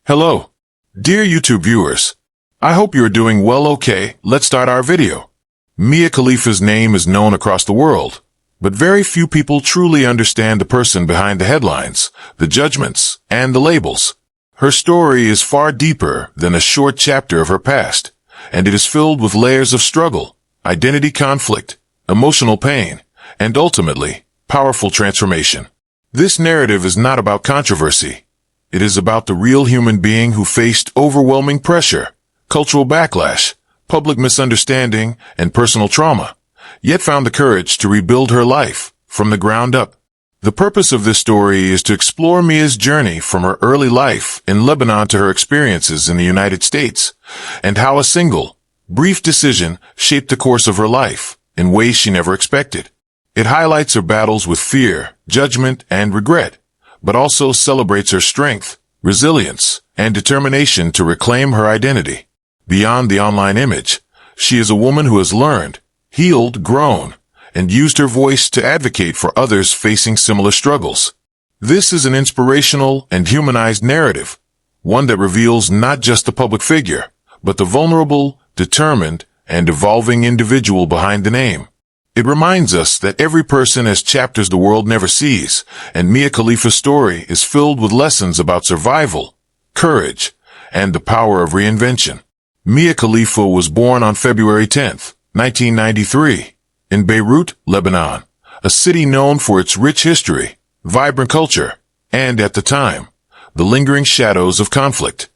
Hello, dear YouTube viewers. I hope you are doing well. Okay, let's start our video. Mia Khalifa's name is known across the world, but very few people truly understand the person behind the headlines, the judgments, and the labels. Her story is far deeper than a short chapter of her past, and it is filled with layers of struggle, identity conflict, emotional pain, and ultimately, powerful transformation. This narrative is not about controversy. It is about the real human being who faced overwhelming pressure, cultural backlash, public misunderstanding, and personal trauma, yet found the courage to rebuild her life from the ground up. The purpose of this story is to explore Mia's journey from her early life in Lebanon to her experiences in the United States, and how a single, brief decision shaped the course of her life in ways she never expected. It highlights her battles with fear, judgment, and regret, but also celebrates her strength, resilience, and determination to reclaim her identity. Beyond the online image, she is a woman who has learned, healed, grown, and used her voice to advocate for others facing similar struggles. This is an inspirational and humanized narrative, one that reveals not just the public figure, but the vulnerable, determined, and evolving individual behind the name. It reminds us that every person has chapters the world never sees, and Mia Khalifa's story is filled with lessons about survival, courage, and the power of reinvention. Mia Khalifa was born on February 10, 1993, in Beirut, Lebanon, a city known for its rich history, vibrant culture, and, at the time, the lingering shadows of conflict.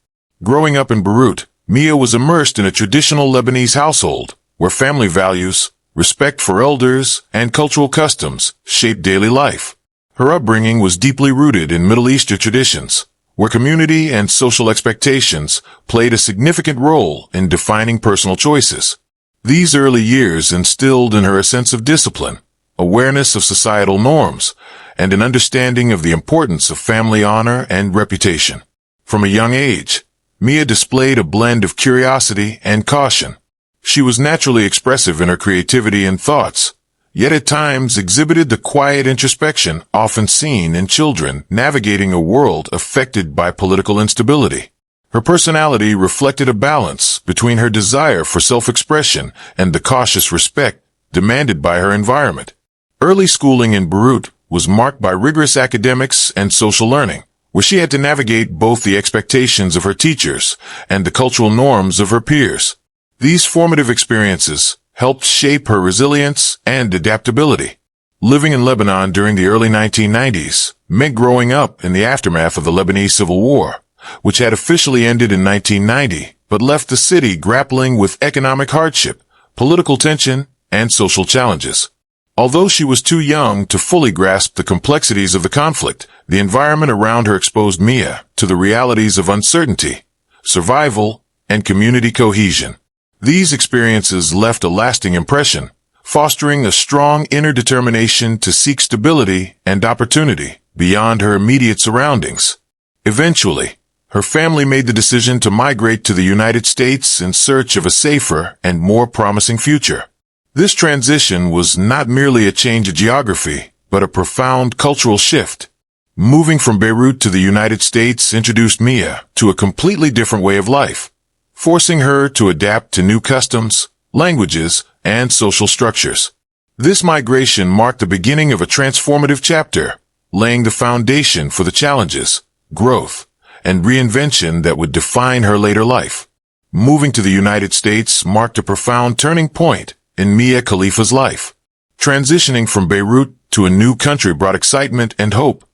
Growing up in Beirut, Mia was immersed in a traditional Lebanese household, where family values, respect for elders, and cultural customs shaped daily life. Her upbringing was deeply rooted in Middle Eastern traditions, where community and social expectations played a significant role in defining personal choices. These early years instilled in her a sense of discipline, awareness of societal norms, and an understanding of the importance of family honor and reputation. From a young age, Mia displayed a blend of curiosity and caution. She was naturally expressive in her creativity and thoughts, yet at times exhibited the quiet introspection often seen in children navigating a world affected by political instability. Her personality reflected a balance between her desire for self-expression and the cautious respect demanded by her environment. Early schooling in Beirut was marked by rigorous academics and social learning, where she had to navigate both the expectations of her teachers and the cultural norms of her peers. These formative experiences helped shape her resilience and adaptability. Living in Lebanon during the early 1990s meant growing up in the aftermath of the Lebanese Civil War, which had officially ended in 1990, but left the city grappling with economic hardship, political tension, and social challenges. Although she was too young to fully grasp the complexities of the conflict, the environment around her exposed Mia to the realities of uncertainty, survival, and community cohesion. These experiences left a lasting impression, fostering a strong inner determination to seek stability and opportunity beyond her immediate surroundings. Eventually, her family made the decision to migrate to the United States in search of a safer and more promising future. This transition was not merely a change of geography, but a profound cultural shift. Moving from Beirut to the United States introduced Mia to a completely different way of life, forcing her to adapt to new customs, languages, and social structures. This migration marked the beginning of a transformative chapter, laying the foundation for the challenges, growth, and reinvention that would define her later life. Moving to the United States marked a profound turning point in Mia Khalifa's life. Transitioning from Beirut to a new country brought excitement and hope,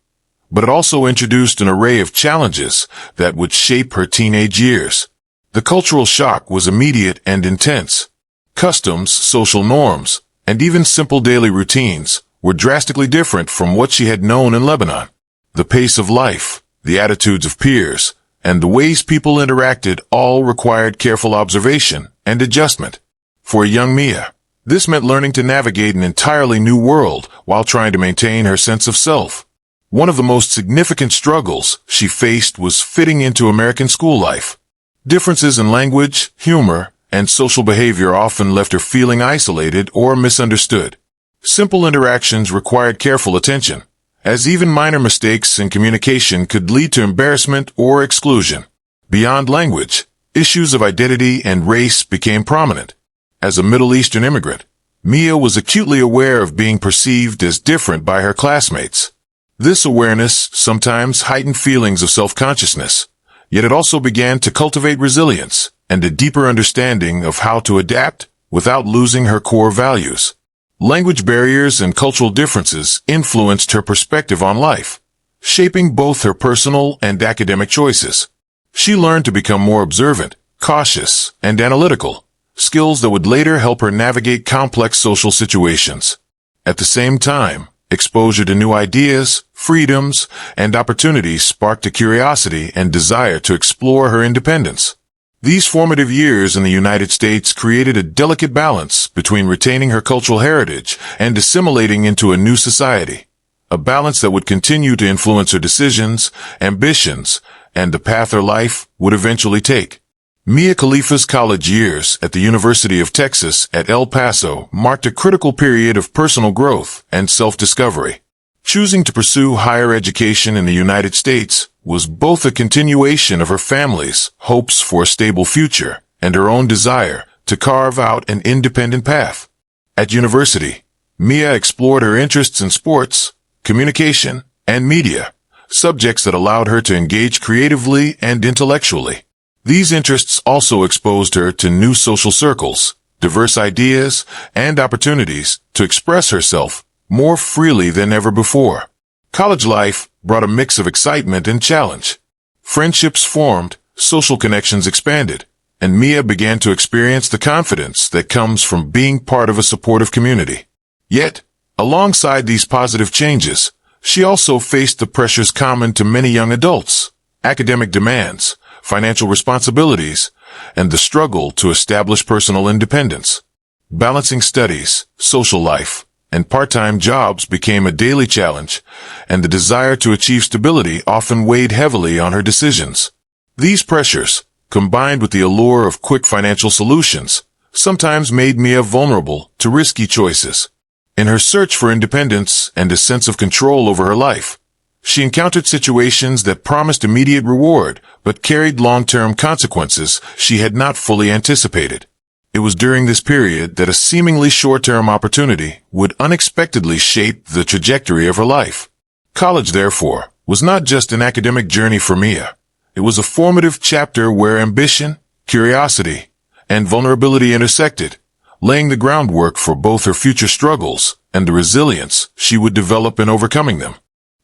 but it also introduced an array of challenges that would shape her teenage years. The cultural shock was immediate and intense. Customs, social norms, and even simple daily routines were drastically different from what she had known in Lebanon. The pace of life, the attitudes of peers, and the ways people interacted all required careful observation and adjustment. For a young Mia, this meant learning to navigate an entirely new world while trying to maintain her sense of self. One of the most significant struggles she faced was fitting into American school life. Differences in language, humor, and social behavior often left her feeling isolated or misunderstood. Simple interactions required careful attention, as even minor mistakes in communication could lead to embarrassment or exclusion. Beyond language, issues of identity and race became prominent. As a Middle Eastern immigrant, Mia was acutely aware of being perceived as different by her classmates. This awareness sometimes heightened feelings of self-consciousness, yet it also began to cultivate resilience and a deeper understanding of how to adapt without losing her core values. Language barriers and cultural differences influenced her perspective on life, shaping both her personal and academic choices. She learned to become more observant, cautious, and analytical, skills that would later help her navigate complex social situations. At the same time, exposure to new ideas, freedoms, and opportunities sparked a curiosity and desire to explore her independence. These formative years in the United States created a delicate balance between retaining her cultural heritage and assimilating into a new society, a balance that would continue to influence her decisions, ambitions, and the path her life would eventually take. Mia Khalifa's college years at the University of Texas at El Paso marked a critical period of personal growth and self-discovery. Choosing to pursue higher education in the United States was both a continuation of her family's hopes for a stable future and her own desire to carve out an independent path. At university, Mia explored her interests in sports, communication, and media, subjects that allowed her to engage creatively and intellectually. These interests also exposed her to new social circles, diverse ideas, and opportunities to express herself more freely than ever before. College life brought a mix of excitement and challenge. Friendships formed, social connections expanded, and Mia began to experience the confidence that comes from being part of a supportive community. Yet, alongside these positive changes, she also faced the pressures common to many young adults: academic demands, financial responsibilities, and the struggle to establish personal independence. Balancing studies, social life, and part-time jobs became a daily challenge, and the desire to achieve stability often weighed heavily on her decisions. These pressures, combined with the allure of quick financial solutions, sometimes made Mia vulnerable to risky choices. In her search for independence and a sense of control over her life, she encountered situations that promised immediate reward but carried long-term consequences she had not fully anticipated. It was during this period that a seemingly short-term opportunity would unexpectedly shape the trajectory of her life. College, therefore, was not just an academic journey for Mia. It was a formative chapter where ambition, curiosity, and vulnerability intersected, laying the groundwork for both her future struggles and the resilience she would develop in overcoming them.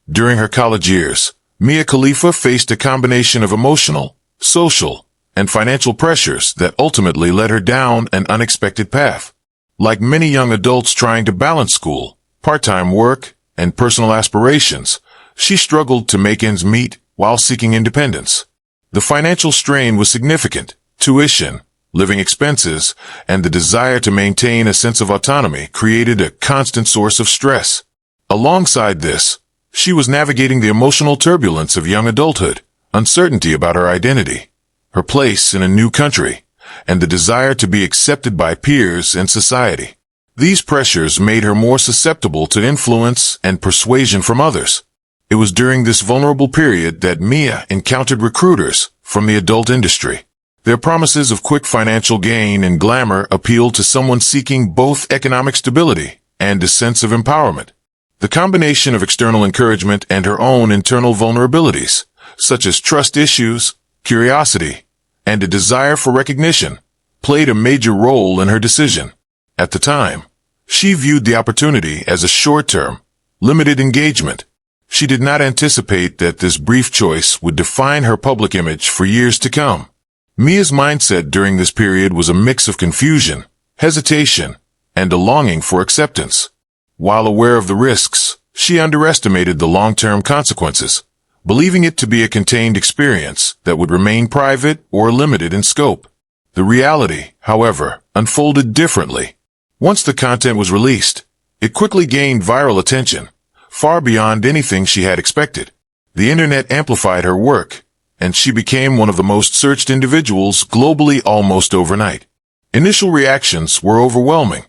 During her college years, Mia Khalifa faced a combination of emotional, social, and financial pressures that ultimately led her down an unexpected path. Like many young adults trying to balance school, part-time work, and personal aspirations, she struggled to make ends meet while seeking independence. The financial strain was significant. Tuition, living expenses, and the desire to maintain a sense of autonomy created a constant source of stress. Alongside this, she was navigating the emotional turbulence of young adulthood, uncertainty about her identity, her place in a new country, and the desire to be accepted by peers and society. These pressures made her more susceptible to influence and persuasion from others. It was during this vulnerable period that Mia encountered recruiters from the adult industry. Their promises of quick financial gain and glamour appealed to someone seeking both economic stability and a sense of empowerment. The combination of external encouragement and her own internal vulnerabilities, such as trust issues, curiosity, and a desire for recognition, played a major role in her decision. At the time, she viewed the opportunity as a short-term, limited engagement. She did not anticipate that this brief choice would define her public image for years to come. Mia's mindset during this period was a mix of confusion, hesitation, and a longing for acceptance. While aware of the risks, she underestimated the long-term consequences, believing it to be a contained experience that would remain private or limited in scope. The reality, however, unfolded differently. Once the content was released, it quickly gained viral attention, far beyond anything she had expected. The internet amplified her work, and she became one of the most searched individuals globally almost overnight. Initial reactions were overwhelming.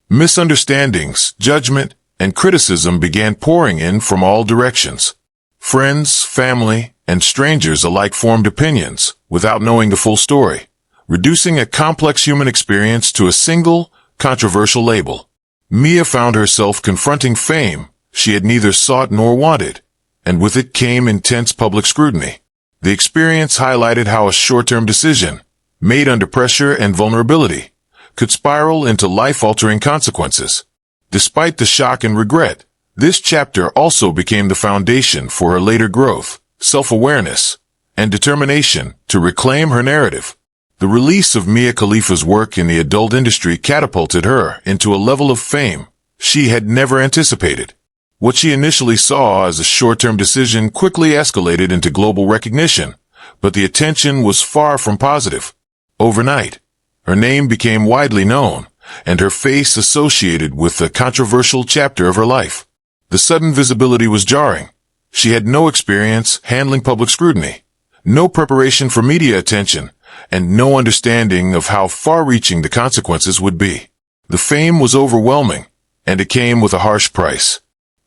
Misunderstandings, judgment, and criticism began pouring in from all directions. Friends, family, and strangers alike formed opinions without knowing the full story, reducing a complex human experience to a single, controversial label. Mia found herself confronting fame she had neither sought nor wanted, and with it came intense public scrutiny. The experience highlighted how a short-term decision, made under pressure and vulnerability, could spiral into life-altering consequences. Despite the shock and regret, this chapter also became the foundation for her later growth, self-awareness, and determination to reclaim her narrative. The release of Mia Khalifa's work in the adult industry catapulted her into a level of fame she had never anticipated. What she initially saw as a short-term decision quickly escalated into global recognition, but the attention was far from positive. Overnight, her name became widely known, and her face associated with the controversial chapter of her life. The sudden visibility was jarring. She had no experience handling public scrutiny, no preparation for media attention, and no understanding of how far-reaching the consequences would be. The fame was overwhelming, and it came with a harsh price.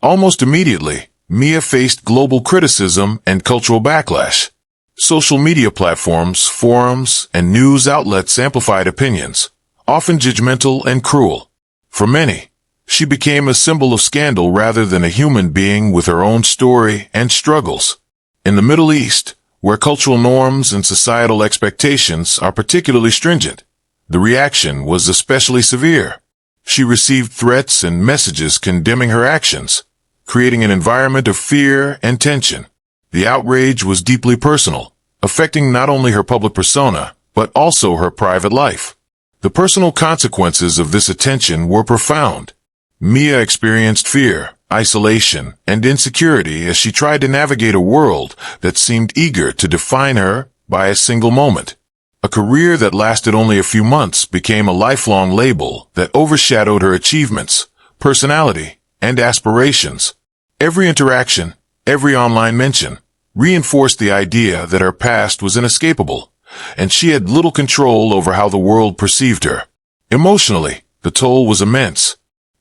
Almost immediately, Mia faced global criticism and cultural backlash. Social media platforms, forums, and news outlets amplified opinions, often judgmental and cruel. For many, she became a symbol of scandal rather than a human being with her own story and struggles. In the Middle East, where cultural norms and societal expectations are particularly stringent, the reaction was especially severe. She received threats and messages condemning her actions, creating an environment of fear and tension. The outrage was deeply personal, affecting not only her public persona, but also her private life. The personal consequences of this attention were profound. Mia experienced fear, isolation, and insecurity as she tried to navigate a world that seemed eager to define her by a single moment. A career that lasted only a few months became a lifelong label that overshadowed her achievements, personality, and aspirations. Every interaction, every online mention, reinforced the idea that her past was inescapable, and she had little control over how the world perceived her. Emotionally, the toll was immense.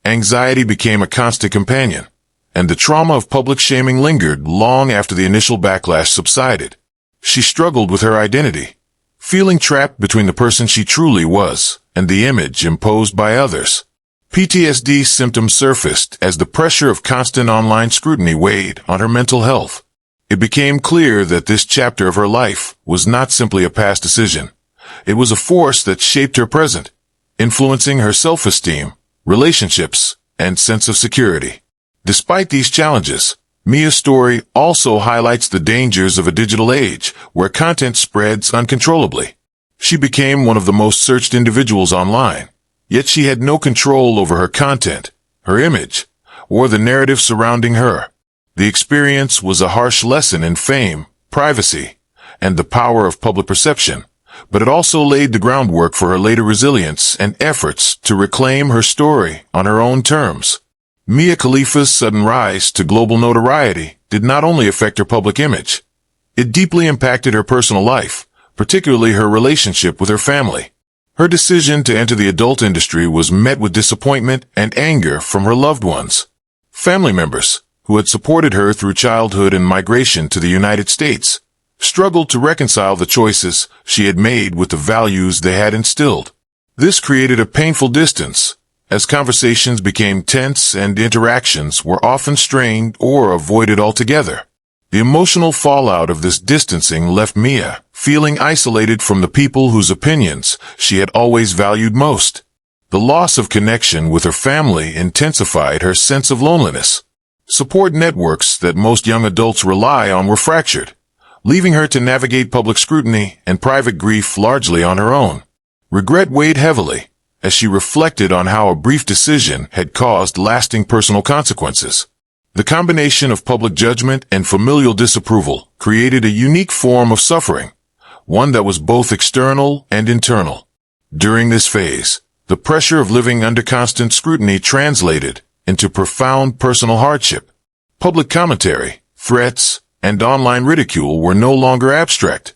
Anxiety became a constant companion, and the trauma of public shaming lingered long after the initial backlash subsided. She struggled with her identity, feeling trapped between the person she truly was and the image imposed by others. PTSD symptoms surfaced as the pressure of constant online scrutiny weighed on her mental health. It became clear that this chapter of her life was not simply a past decision. It was a force that shaped her present, influencing her self-esteem, relationships, and sense of security. Despite these challenges, Mia's story also highlights the dangers of a digital age where content spreads uncontrollably. She became one of the most searched individuals online, yet she had no control over her content, her image, or the narrative surrounding her. The experience was a harsh lesson in fame, privacy, and the power of public perception, but it also laid the groundwork for her later resilience and efforts to reclaim her story on her own terms. Mia Khalifa's sudden rise to global notoriety did not only affect her public image, it deeply impacted her personal life, particularly her relationship with her family. Her decision to enter the adult industry was met with disappointment and anger from her loved ones. Family members, who had supported her through childhood and migration to the United States, struggled to reconcile the choices she had made with the values they had instilled. This created a painful distance, as conversations became tense and interactions were often strained or avoided altogether. The emotional fallout of this distancing left Mia feeling isolated from the people whose opinions she had always valued most. The loss of connection with her family intensified her sense of loneliness. Support networks that most young adults rely on were fractured, leaving her to navigate public scrutiny and private grief largely on her own. Regret weighed heavily as she reflected on how a brief decision had caused lasting personal consequences. The combination of public judgment and familial disapproval created a unique form of suffering, one that was both external and internal. During this phase, the pressure of living under constant scrutiny translated into profound personal hardship. Public commentary, threats, and online ridicule were no longer abstract.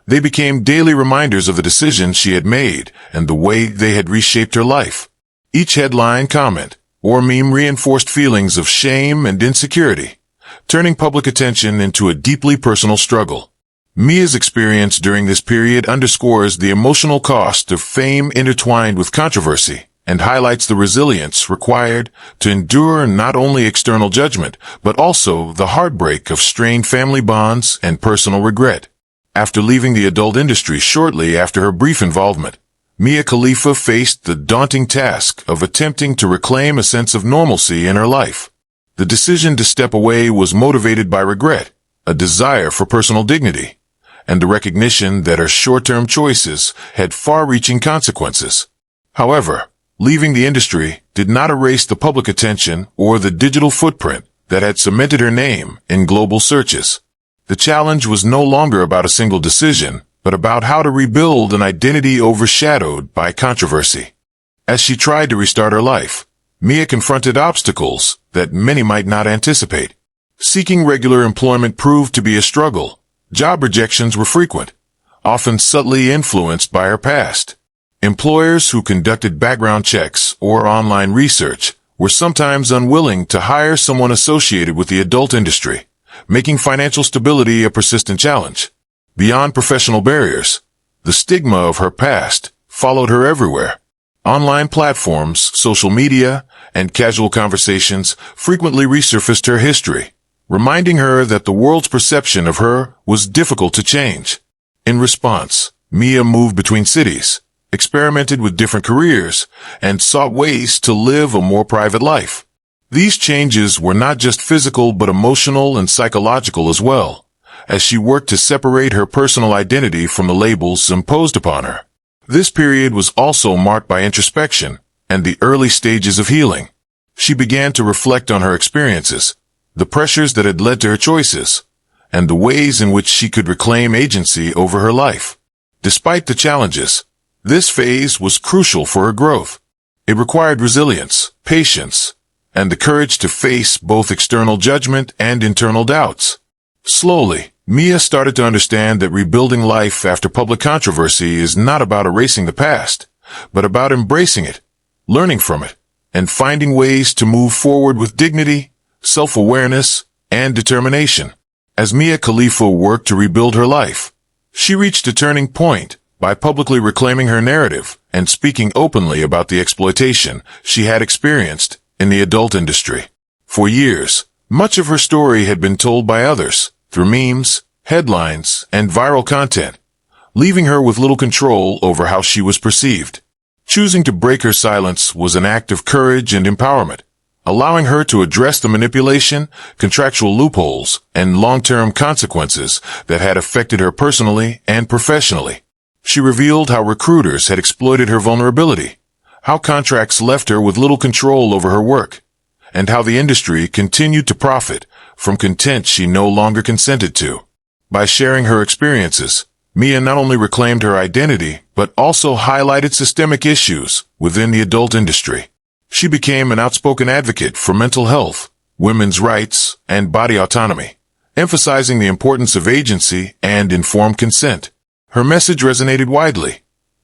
They became daily reminders of the decisions she had made and the way they had reshaped her life. Each headline, comment, or meme reinforced feelings of shame and insecurity, turning public attention into a deeply personal struggle. Mia's experience during this period underscores the emotional cost of fame intertwined with controversy and highlights the resilience required to endure not only external judgment, but also the heartbreak of strained family bonds and personal regret. After leaving the adult industry shortly after her brief involvement, Mia Khalifa faced the daunting task of attempting to reclaim a sense of normalcy in her life. The decision to step away was motivated by regret, a desire for personal dignity, and the recognition that her short-term choices had far-reaching consequences. However, leaving the industry did not erase the public attention or the digital footprint that had cemented her name in global searches. The challenge was no longer about a single decision, but about how to rebuild an identity overshadowed by controversy. As she tried to restart her life, Mia confronted obstacles that many might not anticipate. Seeking regular employment proved to be a struggle. Job rejections were frequent, often subtly influenced by her past. Employers who conducted background checks or online research were sometimes unwilling to hire someone associated with the adult industry, making financial stability a persistent challenge. Beyond professional barriers, the stigma of her past followed her everywhere. Online platforms, social media, and casual conversations frequently resurfaced her history, reminding her that the world's perception of her was difficult to change. In response, Mia moved between cities, experimented with different careers, and sought ways to live a more private life. These changes were not just physical but emotional and psychological as well, as she worked to separate her personal identity from the labels imposed upon her. This period was also marked by introspection and the early stages of healing. She began to reflect on her experiences, the pressures that had led to her choices, and the ways in which she could reclaim agency over her life. Despite the challenges, this phase was crucial for her growth. It required resilience, patience, and the courage to face both external judgment and internal doubts. Slowly, Mia started to understand that rebuilding life after public controversy is not about erasing the past, but about embracing it, learning from it, and finding ways to move forward with dignity, self-awareness, and determination. As Mia Khalifa worked to rebuild her life, she reached a turning point by publicly reclaiming her narrative and speaking openly about the exploitation she had experienced in the adult industry. For years, much of her story had been told by others, through memes, headlines, and viral content, leaving her with little control over how she was perceived. Choosing to break her silence was an act of courage and empowerment, allowing her to address the manipulation, contractual loopholes, and long-term consequences that had affected her personally and professionally. She revealed how recruiters had exploited her vulnerability, how contracts left her with little control over her work, and how the industry continued to profit from content she no longer consented to. By sharing her experiences, Mia not only reclaimed her identity, but also highlighted systemic issues within the adult industry. She became an outspoken advocate for mental health, women's rights, and body autonomy, emphasizing the importance of agency and informed consent. Her message resonated widely.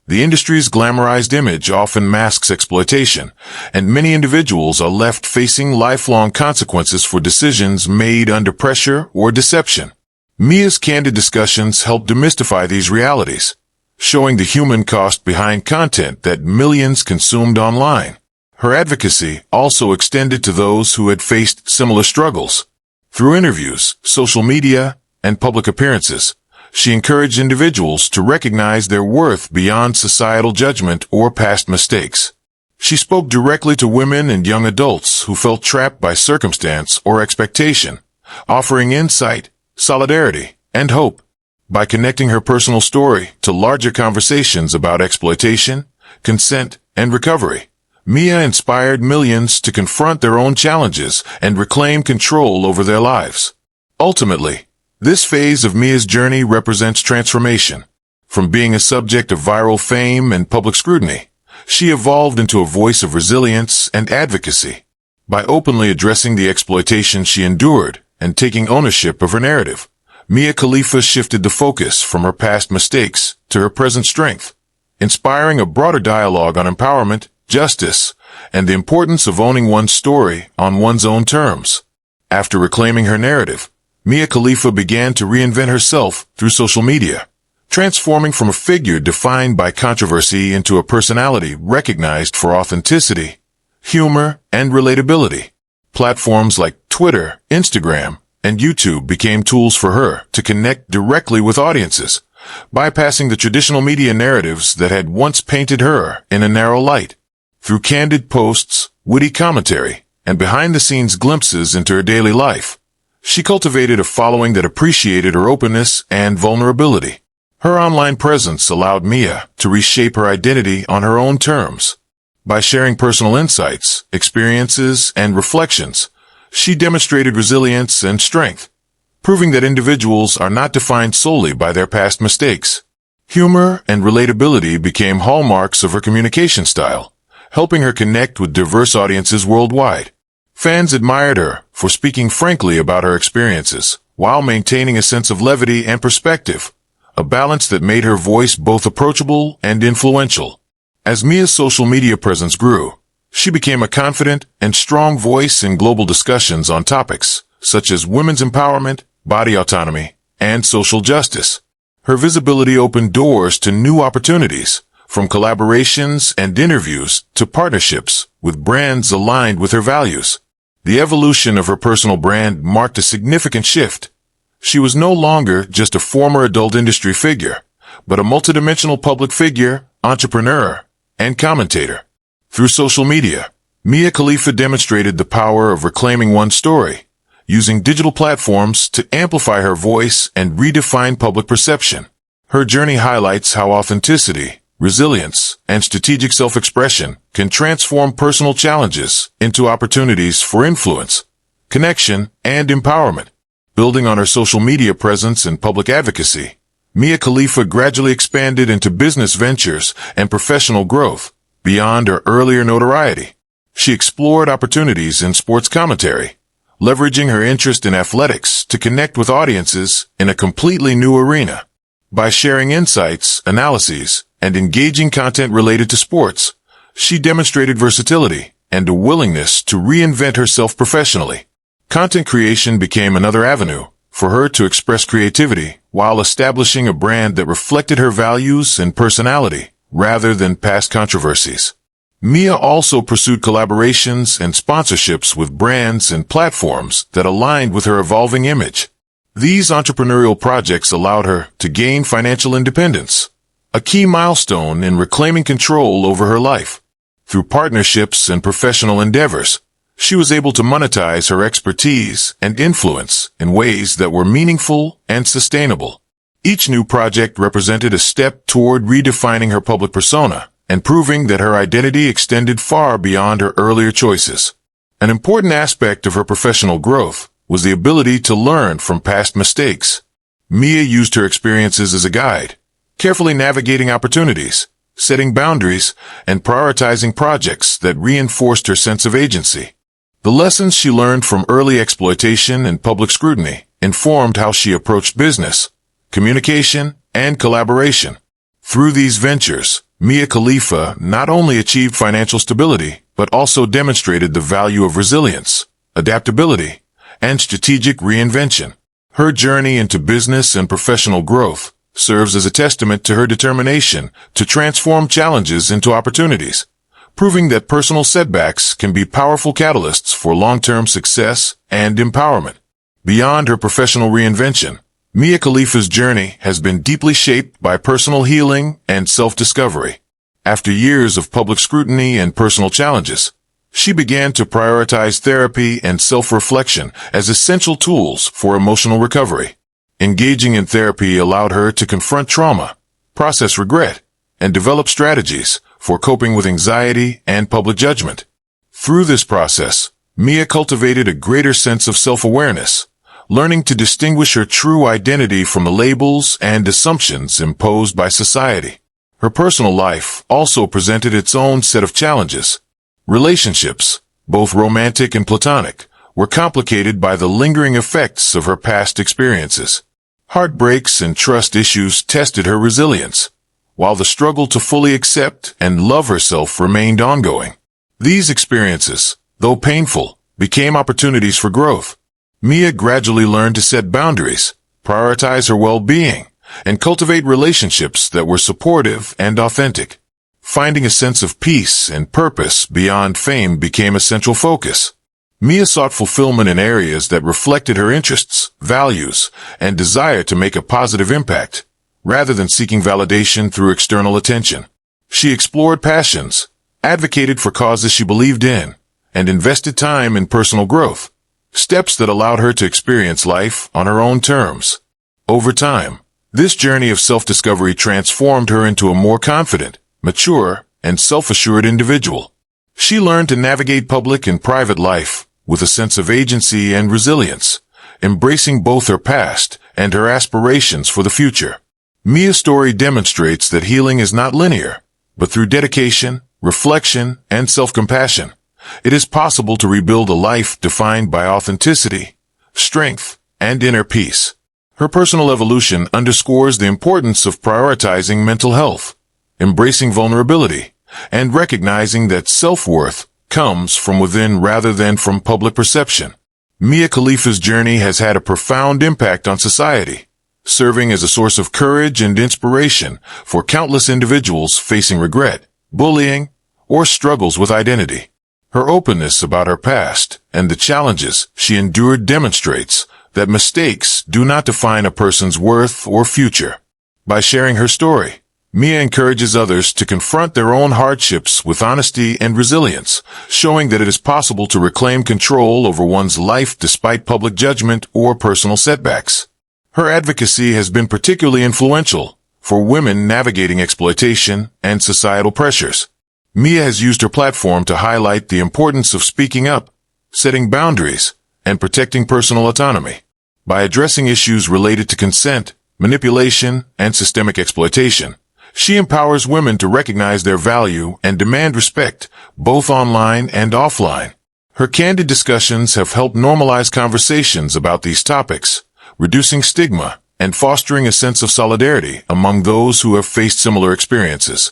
The industry's glamorized image often masks exploitation, and many individuals are left facing lifelong consequences for decisions made under pressure or deception. Mia's candid discussions help demystify these realities, showing the human cost behind content that millions consumed online. Her advocacy also extended to those who had faced similar struggles. Through interviews, social media, and public appearances, she encouraged individuals to recognize their worth beyond societal judgment or past mistakes. She spoke directly to women and young adults who felt trapped by circumstance or expectation, offering insight, solidarity, and hope. By connecting her personal story to larger conversations about exploitation, consent, and recovery, Mia inspired millions to confront their own challenges and reclaim control over their lives. Ultimately, this phase of Mia's journey represents transformation. From being a subject of viral fame and public scrutiny, she evolved into a voice of resilience and advocacy. By openly addressing the exploitation she endured and taking ownership of her narrative, Mia Khalifa shifted the focus from her past mistakes to her present strength, inspiring a broader dialogue on empowerment, justice, and the importance of owning one's story on one's own terms. After reclaiming her narrative, Mia Khalifa began to reinvent herself through social media, transforming from a figure defined by controversy into a personality recognized for authenticity, humor, and relatability. Platforms like Twitter, Instagram, and YouTube became tools for her to connect directly with audiences, bypassing the traditional media narratives that had once painted her in a narrow light. Through candid posts, witty commentary, and behind-the-scenes glimpses into her daily life, she cultivated a following that appreciated her openness and vulnerability. Her online presence allowed Mia to reshape her identity on her own terms. By sharing personal insights, experiences, and reflections, she demonstrated resilience and strength, proving that individuals are not defined solely by their past mistakes. Humor and relatability became hallmarks of her communication style, helping her connect with diverse audiences worldwide. Fans admired her for speaking frankly about her experiences, while maintaining a sense of levity and perspective, a balance that made her voice both approachable and influential. As Mia's social media presence grew, she became a confident and strong voice in global discussions on topics such as women's empowerment, body autonomy, and social justice. Her visibility opened doors to new opportunities, from collaborations and interviews to partnerships with brands aligned with her values. The evolution of her personal brand marked a significant shift. She was no longer just a former adult industry figure, but a multidimensional public figure, entrepreneur, and commentator. Through social media, Mia Khalifa demonstrated the power of reclaiming one's story, using digital platforms to amplify her voice and redefine public perception. Her journey highlights how authenticity, resilience, and strategic self-expression can transform personal challenges into opportunities for influence, connection, and empowerment. Building on her social media presence and public advocacy, Mia Khalifa gradually expanded into business ventures and professional growth beyond her earlier notoriety. She explored opportunities in sports commentary, leveraging her interest in athletics to connect with audiences in a completely new arena. By sharing insights, analyses, and engaging content related to sports, she demonstrated versatility and a willingness to reinvent herself professionally. Content creation became another avenue for her to express creativity while establishing a brand that reflected her values and personality rather than past controversies. Mia also pursued collaborations and sponsorships with brands and platforms that aligned with her evolving image. These entrepreneurial projects allowed her to gain financial independence, a key milestone in reclaiming control over her life. Through partnerships and professional endeavors, she was able to monetize her expertise and influence in ways that were meaningful and sustainable. Each new project represented a step toward redefining her public persona and proving that her identity extended far beyond her earlier choices. An important aspect of her professional growth was the ability to learn from past mistakes. Mia used her experiences as a guide, carefully navigating opportunities, setting boundaries, and prioritizing projects that reinforced her sense of agency. The lessons she learned from early exploitation and public scrutiny informed how she approached business, communication, and collaboration. Through these ventures, Mia Khalifa not only achieved financial stability, but also demonstrated the value of resilience, adaptability, and strategic reinvention. Her journey into business and professional growth serves as a testament to her determination to transform challenges into opportunities, proving that personal setbacks can be powerful catalysts for long-term success and empowerment. Beyond her professional reinvention, Mia Khalifa's journey has been deeply shaped by personal healing and self-discovery. After years of public scrutiny and personal challenges, she began to prioritize therapy and self-reflection as essential tools for emotional recovery. Engaging in therapy allowed her to confront trauma, process regret, and develop strategies for coping with anxiety and public judgment. Through this process, Mia cultivated a greater sense of self-awareness, learning to distinguish her true identity from the labels and assumptions imposed by society. Her personal life also presented its own set of challenges. Relationships, both romantic and platonic, were complicated by the lingering effects of her past experiences. Heartbreaks and trust issues tested her resilience, while the struggle to fully accept and love herself remained ongoing. These experiences, though painful, became opportunities for growth, Mia gradually learned to set boundaries, prioritize her well-being, and cultivate relationships that were supportive and authentic. Finding a sense of peace and purpose beyond fame became a central focus. Mia sought fulfillment in areas that reflected her interests, values, and desire to make a positive impact, rather than seeking validation through external attention. She explored passions, advocated for causes she believed in, and invested time in personal growth, steps that allowed her to experience life on her own terms. Over time, this journey of self-discovery transformed her into a more confident, mature, and self-assured individual. She learned to navigate public and private life with a sense of agency and resilience, embracing both her past and her aspirations for the future. Mia's story demonstrates that healing is not linear, but through dedication, reflection, and self-compassion, it is possible to rebuild a life defined by authenticity, strength, and inner peace. Her personal evolution underscores the importance of prioritizing mental health, embracing vulnerability, and recognizing that self-worth comes from within rather than from public perception. Mia Khalifa's journey has had a profound impact on society, serving as a source of courage and inspiration for countless individuals facing regret, bullying, or struggles with identity. Her openness about her past and the challenges she endured demonstrates that mistakes do not define a person's worth or future. By sharing her story, Mia encourages others to confront their own hardships with honesty and resilience, showing that it is possible to reclaim control over one's life despite public judgment or personal setbacks. Her advocacy has been particularly influential for women navigating exploitation and societal pressures. Mia has used her platform to highlight the importance of speaking up, setting boundaries, and protecting personal autonomy. By addressing issues related to consent, manipulation, and systemic exploitation, she empowers women to recognize their value and demand respect, both online and offline. Her candid discussions have helped normalize conversations about these topics, reducing stigma and fostering a sense of solidarity among those who have faced similar experiences.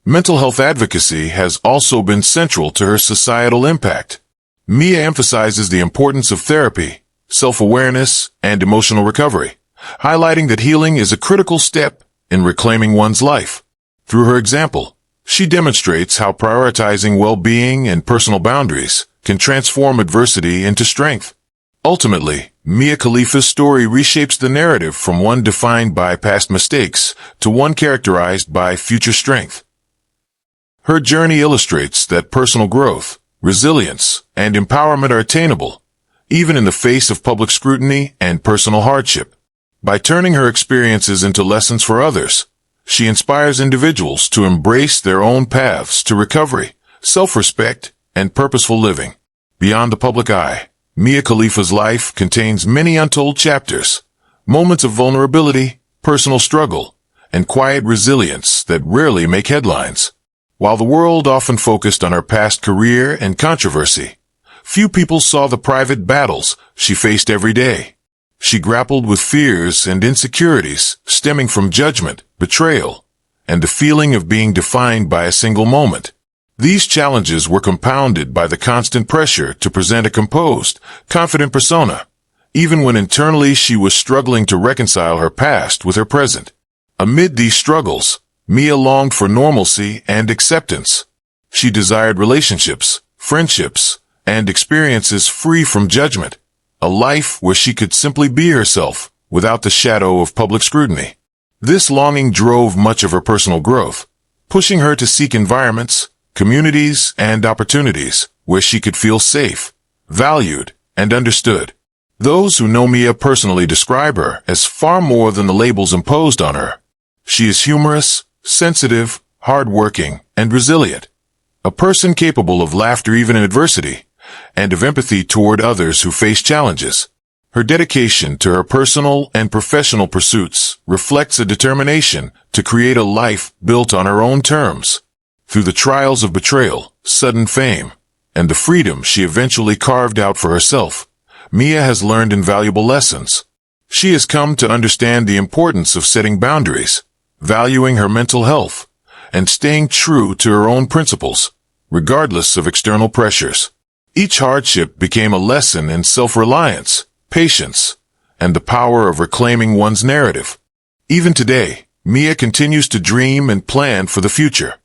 Mental health advocacy has also been central to her societal impact. Mia emphasizes the importance of therapy, self-awareness, and emotional recovery, highlighting that healing is a critical step in reclaiming one's life. Through her example, she demonstrates how prioritizing well-being and personal boundaries can transform adversity into strength. Ultimately, Mia Khalifa's story reshapes the narrative from one defined by past mistakes to one characterized by future strength. Her journey illustrates that personal growth, resilience, and empowerment are attainable, even in the face of public scrutiny and personal hardship. By turning her experiences into lessons for others, she inspires individuals to embrace their own paths to recovery, self-respect, and purposeful living. Beyond the public eye, Mia Khalifa's life contains many untold chapters, moments of vulnerability, personal struggle, and quiet resilience that rarely make headlines. While the world often focused on her past career and controversy, few people saw the private battles she faced every day. She grappled with fears and insecurities stemming from judgment, betrayal, and the feeling of being defined by a single moment. These challenges were compounded by the constant pressure to present a composed, confident persona, even when internally she was struggling to reconcile her past with her present. Amid these struggles, Mia longed for normalcy and acceptance. She desired relationships, friendships, and experiences free from judgment, a life where she could simply be herself without the shadow of public scrutiny. This longing drove much of her personal growth, pushing her to seek environments, communities, and opportunities where she could feel safe, valued, and understood. Those who know Mia personally describe her as far more than the labels imposed on her. She is humorous, sensitive, hardworking, and resilient, a person capable of laughter even in adversity, and of empathy toward others who face challenges. Her dedication to her personal and professional pursuits reflects a determination to create a life built on her own terms. Through the trials of betrayal, sudden fame, and the freedom she eventually carved out for herself, Mia has learned invaluable lessons. She has come to understand the importance of setting boundaries, valuing her mental health, and staying true to her own principles, regardless of external pressures. Each hardship became a lesson in self-reliance, patience, and the power of reclaiming one's narrative. Even today, Mia continues to dream and plan for the future.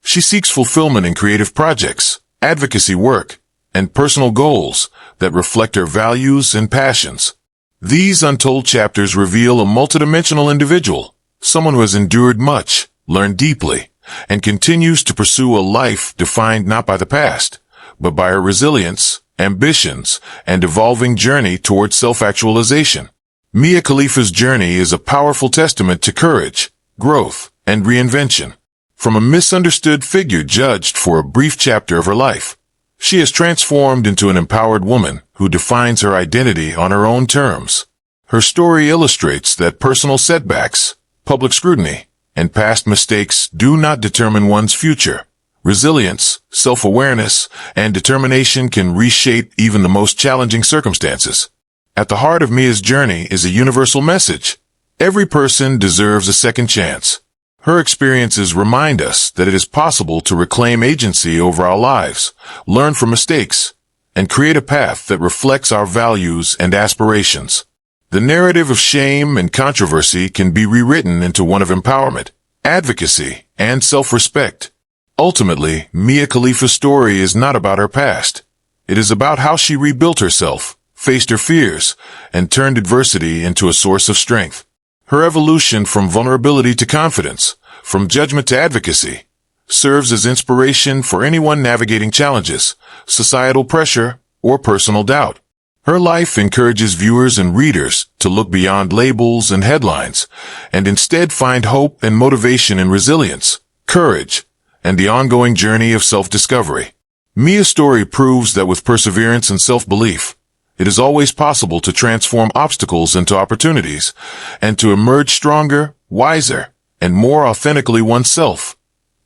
She seeks fulfillment in creative projects, advocacy work, and personal goals that reflect her values and passions. These untold chapters reveal a multidimensional individual, someone who has endured much, learned deeply, and continues to pursue a life defined not by the past, but by her resilience, ambitions, and evolving journey towards self-actualization. Mia Khalifa's journey is a powerful testament to courage, growth, and reinvention. From a misunderstood figure judged for a brief chapter of her life, she has transformed into an empowered woman who defines her identity on her own terms. Her story illustrates that personal setbacks, public scrutiny, and past mistakes do not determine one's future. Resilience, self-awareness, and determination can reshape even the most challenging circumstances. At the heart of Mia's journey is a universal message. Every person deserves a second chance. Her experiences remind us that it is possible to reclaim agency over our lives, learn from mistakes, and create a path that reflects our values and aspirations. The narrative of shame and controversy can be rewritten into one of empowerment, advocacy, and self-respect. Ultimately, Mia Khalifa's story is not about her past. It is about how she rebuilt herself, faced her fears, and turned adversity into a source of strength. Her evolution from vulnerability to confidence, from judgment to advocacy, serves as inspiration for anyone navigating challenges, societal pressure, or personal doubt. Her life encourages viewers and readers to look beyond labels and headlines, and instead find hope and motivation in resilience, courage, and the ongoing journey of self-discovery. Mia's story proves that with perseverance and self-belief, it is always possible to transform obstacles into opportunities and to emerge stronger, wiser, and more authentically oneself.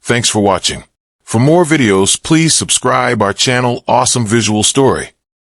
Thanks for watching. For more videos, please subscribe our channel Awesome Visual Story.